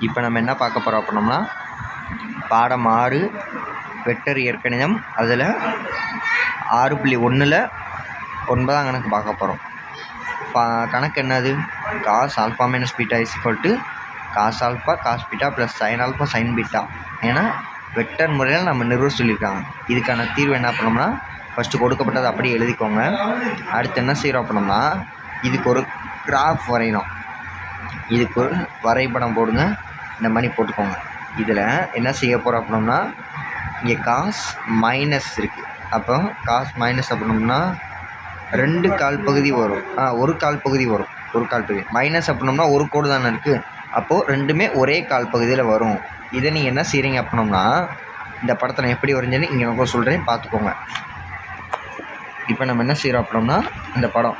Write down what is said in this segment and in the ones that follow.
இப்போ நம்ம என்ன பார்க்க போகிறோம் அப்படின்னோம்னா, பாடம் 6 வெக்டர் இயற்கணிதம். அதில் 6.1ல் 9ஆம் கணக்கு பார்க்க போகிறோம். கணக்கு என்னது? Cos alpha minus beta is equal to cos alpha cos beta plus sign alpha sign beta. ஏன்னா வெக்டர் முறையில் நம்ம நிறுவ சொல்லியிருக்காங்க. இதுக்கான தீர்வு என்ன பண்ணோம்னா, ஃபஸ்ட்டு கொடுக்கப்பட்டதை அப்படியே எழுதிக்கோங்க. அடுத்து என்ன செய்கிறோம் அப்படின்னோம்னா, இதுக்கு ஒரு கிராஃப் வரையணும். இதுக்கு ஒரு வரைபடம் போடுங்க. இந்த மாதிரி போட்டுக்கோங்க. இதில் என்ன செய்ய போகிறோம் அப்படின்னோம்னா, இங்கே காஸ் மைனஸ் இருக்குது. அப்போ காஸ் மைனஸ் அப்படின்னோம்னா 2 கால் பகுதி வரும். 1 கால் பகுதி வரும். 1 கால் பகுதி மைனஸ் அப்படின்னோம்னா ஒரு கோடு தானே இருக்குது. அப்போது ரெண்டுமே ஒரே கால் பகுதியில் வரும். இதை நீங்கள் என்ன செய்கிறீங்க அப்படின்னோம்னா, இந்த படத்தை நான் எப்படி வரைஞ்சேன்னு இங்கே நான் சொல்கிறேன், பார்த்துக்கோங்க. இப்போ நம்ம என்ன செய்கிறோம் அப்படின்னோம்னா, இந்த படம்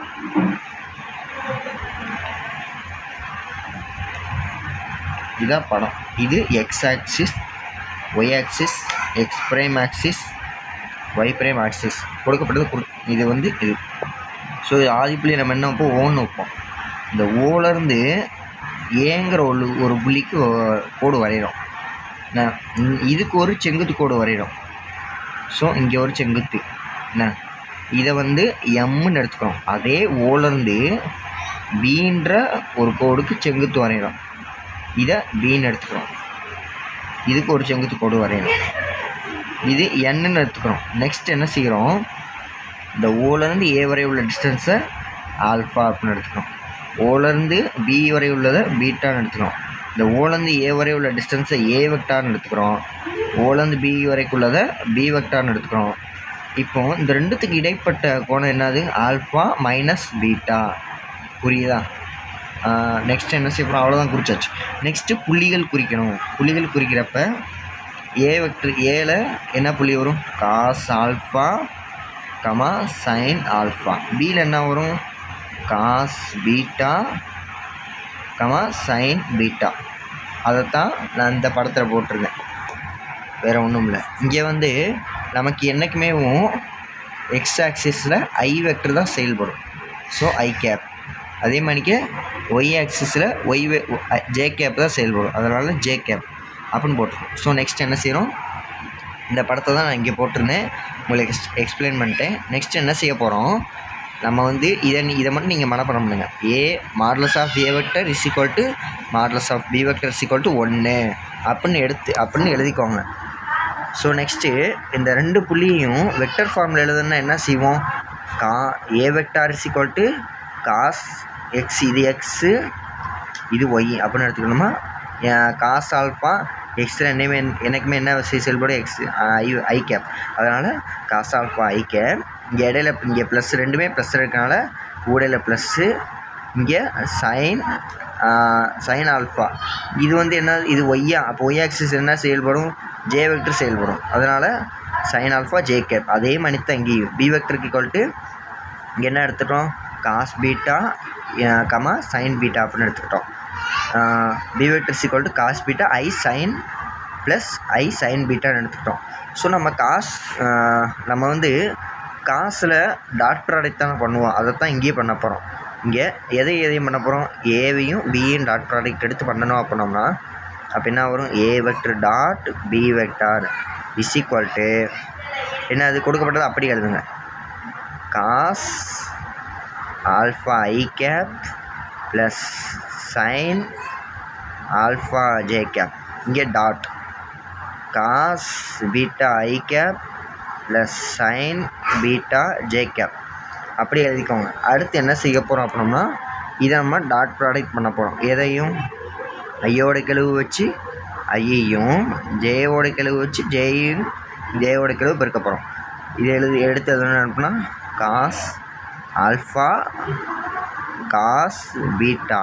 இதான் படம். இது x axis, y axis, x prime axis, y prime axis கொடுக்கப்பட்டது. இது வந்து இது. ஸோ ஆதிப்புள்ளி நம்ம என்ன வைப்போம்? ஓன்னு வைப்போம். இந்த ஓலேருந்து ஏங்கிற ஒரு புள்ளிக்கு கோடு வரைகிறோம். இதுக்கு ஒரு செங்குத்து கோடு வரைகிறோம். ஸோ இங்கே ஒரு செங்குத்து என்ன, இதை வந்து எம்முன்னு எடுத்துக்கிறோம். அதே ஓலேருந்து பீன்ற ஒரு கோடுக்கு செங்குத்து வரைகிறோம். இதை பீன்னு எடுத்துக்கிறோம். இதுக்கு ஒரு செங்குத்து கோடு வரையணும். இது என்னன்னு எடுத்துக்கிறோம். நெக்ஸ்ட் என்ன செய்கிறோம்? இந்த ஓலேருந்து ஏ வரை உள்ள டிஸ்டன்ஸை ஆல்ஃபா அப்படின்னு எடுத்துக்கிறோம். ஓலேருந்து பி வரை உள்ளதை பீட்டான்னு எடுத்துக்கிறோம். இந்த ஓலேருந்து ஏ வரை உள்ள டிஸ்டன்ஸை ஏ வெக்டார்னு எடுத்துக்கிறோம். ஓலேருந்து பி வரைக்குள்ளதை பி வெக்டார்னு எடுத்துக்கிறோம். இப்போது இந்த ரெண்டுத்துக்கு இடைப்பட்ட கோணம் என்னது? Alpha minus beta. புரியுதா? நெக்ஸ்ட் என்ன செய்ய போகிறோம்? அவ்வளோதான், குறிச்சாச்சு. நெக்ஸ்ட்டு புள்ளிகள் குறிக்கணும். புள்ளிகள் குறிக்கிறப்ப ஏ வெக்டர் ஏல என்ன புள்ளி வரும்? Cos alpha comma sin alpha. பியில் என்ன வரும்? Cos beta comma sign beta. அதைத்தான் நான் இந்த படத்தில் போட்டிருக்கேன், வேறு ஒன்றும் இல்லை. இங்கே வந்து நமக்கு என்றைக்குமே எக்ஸ் ஆக்சிஸில் ஐ வெக்டர் தான் செயல்படும். So i cap. அதே மாதிரிக்கு ஒய் ஆக்சிஸில் ஜே கேப் தான் செயல்படும். அதனால் ஜே கேப் அப்படின்னு போட்டிருக்கோம். ஸோ நெக்ஸ்ட் என்ன செய்கிறோம்? இந்த படத்தை தான் நான் இங்கே போட்டிருந்தேன், உங்களுக்கு எக்ஸ்பிளைன் பண்ணிட்டேன். நெக்ஸ்ட் என்ன செய்ய போகிறோம்? நம்ம வந்து இதை மட்டும் நீங்கள் மனப்பாடம் பண்ணுங்க. A modulus of A vector is equal to modulus of B vector is equal to 1 அப்படின்னு எழுதிக்கோங்க. ஸோ நெக்ஸ்ட்டு இந்த ரெண்டு புள்ளியையும் வெக்டர் ஃபார்மில் எழுதுனா என்ன செய்வோம்? A vector is equal to cos X, இது எக்ஸு இது ஒய் அப்படின்னு எடுத்துக்கணுமா? காஸ் ஆல்ஃபா எக்ஸில் எனக்குமே என்ன செயல்படும்? X I cap. அதனால் காஸ் ஆல்ஃபா ஐ கேப். இங்கே இடையில இங்கே ப்ளஸ், ரெண்டுமே ப்ளஸ் இருக்கனால ஊடையில் ப்ளஸ்ஸு. இங்கே சைன் ஆல்ஃபா. இது வந்து என்ன? இது ஒய்யா. அப்போ ஒய் ஆக்சிஸ் என்ன செயல்படும்? ஜே வெக்டர் செயல்படும். அதனால் சைன் ஆல்ஃபா ஜே கேப். அதே மாதிரி தான் இங்கேயும் பி வெக்டருக்கு ஈக்குவல் டு இங்கே என்ன எடுத்துட்டோம்? Cos beta comma sign beta அப்படின்னு எடுத்துக்கிட்டோம். B vector is equal to cos beta I sine plus I sine பீட்டான்னு எடுத்துக்கிட்டோம். ஸோ நம்ம வந்து காசில் டாட் ப்ராடக்ட் தானே பண்ணுவோம். அதை தான் இங்கேயே பண்ண போகிறோம். இங்கே எதையும் பண்ண போகிறோம்? ஏவையும் பியும் டாட் ப்ராடக்ட் எடுத்து பண்ணணும் அப்படின்னோம்னா அப்போ என்ன வரும்? A vector dot B vector is equal to என்ன? அது கொடுக்கப்பட்டது அப்படி எழுதுங்க. Cos alpha I cap plus sign alpha J cap. இங்கே dot cos beta I cap plus sine beta J cap அப்படி எழுதிக்கோங்க. அடுத்து என்ன செய்ய போகிறோம் அப்படின்னோம்னா, இதை நம்ம டாட் ப்ராடக்ட் பண்ண போகிறோம். எதையும் ஐயோட கெழுவு வச்சு ஐயையும், ஜேயோட கெழுவு வச்சு ஜேயும், ஜேயோட கெழுவு பெருக்க போகிறோம். இது எடுத்து எது அனுப்புனா cos alpha cos beta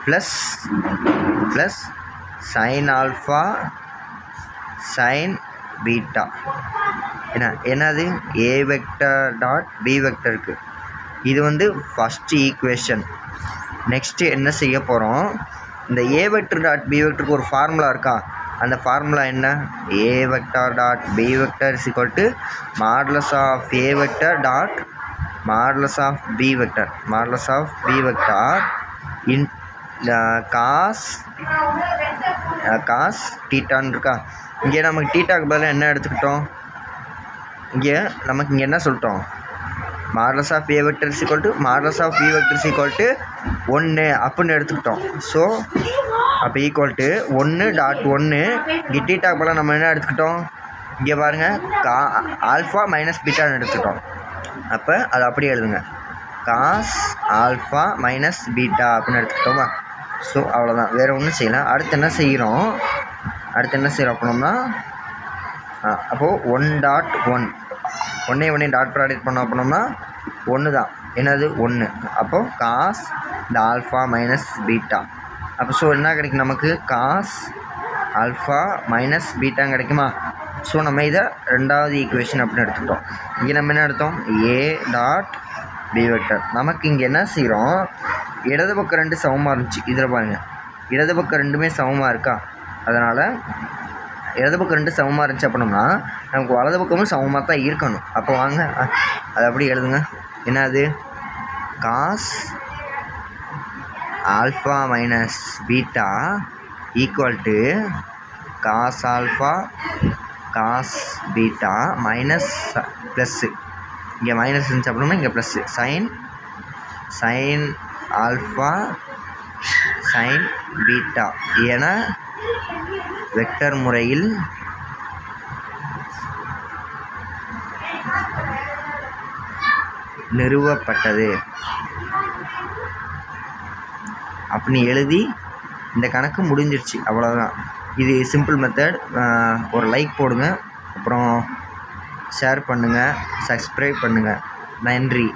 plus sign alpha sign beta. என்னது? ஏ வெக்டர் டாட் பி வெக்டருக்கு. இது வந்து ஃபஸ்ட்டு ஈக்குவேஷன். நெக்ஸ்ட்டு என்ன செய்ய போகிறோம்? இந்த ஏ வெக்டர் டாட் பி வெக்டருக்கு ஒரு ஃபார்முலா இருக்கா? அந்த ஃபார்முலா என்ன? A vector dot B vector is equal to modulus of A vector dot modulus of B vector in cos தீட்டான்னு இருக்கா. இங்கே நமக்கு தீட்டாக்கு பதிலாக என்ன எடுத்துக்கிட்டோம், இங்கே நமக்கு இங்கே என்ன சொல்லிட்டோம், modulus of A vector is equal to modulus of B vector is equal to 1 அப்படின்னு எடுத்துக்கிட்டோம். ஸோ அப்போ ஈக்குவல் டு 1.1. இங்கே தீட்டாக்கு பதிலாக நம்ம என்ன எடுத்துக்கிட்டோம், இங்கே பாருங்கள் ஆல்ஃபா மைனஸ் பீட்டான்னு எடுத்துக்கிட்டோம். அப்போ அதை அப்படியே எழுதுங்க, காஸ் ஆல்ஃபா மைனஸ் பீட்டா அப்படின்னு எடுத்துக்கிட்டோமா. ஸோ அவ்வளோதான், வேறு ஒன்றும் செய்யலாம். அடுத்து என்ன செய்கிறோம் அப்படின்னோம்னா அப்போது 1.1 ஒன்றே டாட் ப்ராடக்ட் பண்ணோம் அப்படின்னோம்னா 1 தான். என்னது 1. அப்போது காஸ் இந்த ஆல்ஃபா மைனஸ் பீட்டா. அப்போ ஸோ என்ன கிடைக்கும் நமக்கு, காஸ் ஆல்ஃபா மைனஸ் பீட்டாங்க கிடைக்குமா. ஸோ நம்ம இதை 2வது ஈக்குவேஷன் அப்படின்னு எடுத்துக்கிட்டோம். இங்கே நம்ம என்ன எடுத்தோம், ஏ டாட் பி வெக்டர். நமக்கு இங்கே என்ன செய்கிறோம், இடது பக்கம் 2 சமமாக இருந்துச்சு. இதில் பாருங்கள் இடது பக்கம் 2மே சமமாக இருக்கா. அதனால் இடது பக்கம் 2 சமமாக இருந்துச்சு அப்படின்னோம்னா நமக்கு வலது பக்கமும் சமமாக தான் இருக்கணும். அப்போ வாங்க அதை அப்படியே எழுதுங்க. என்னது, cos alpha minus beta equal to cos alpha cos beta minus plus. இங்கே மைனஸ் இருந்துச்சு அப்படின்னா இங்கே plus sin alpha sign beta என வெக்டர் முறையில் நிறுவப்பட்டது அப்படின்னு எழுதி இந்த கணக்கு முடிஞ்சிருச்சு. அவ்வளோதான். இது சிம்பிள் மெத்தட். ஒரு லைக் போடுங்க, அப்புறம் ஷேர் பண்ணுங்கள், சப்ஸ்கிரைப் பண்ணுங்கள். நன்றி.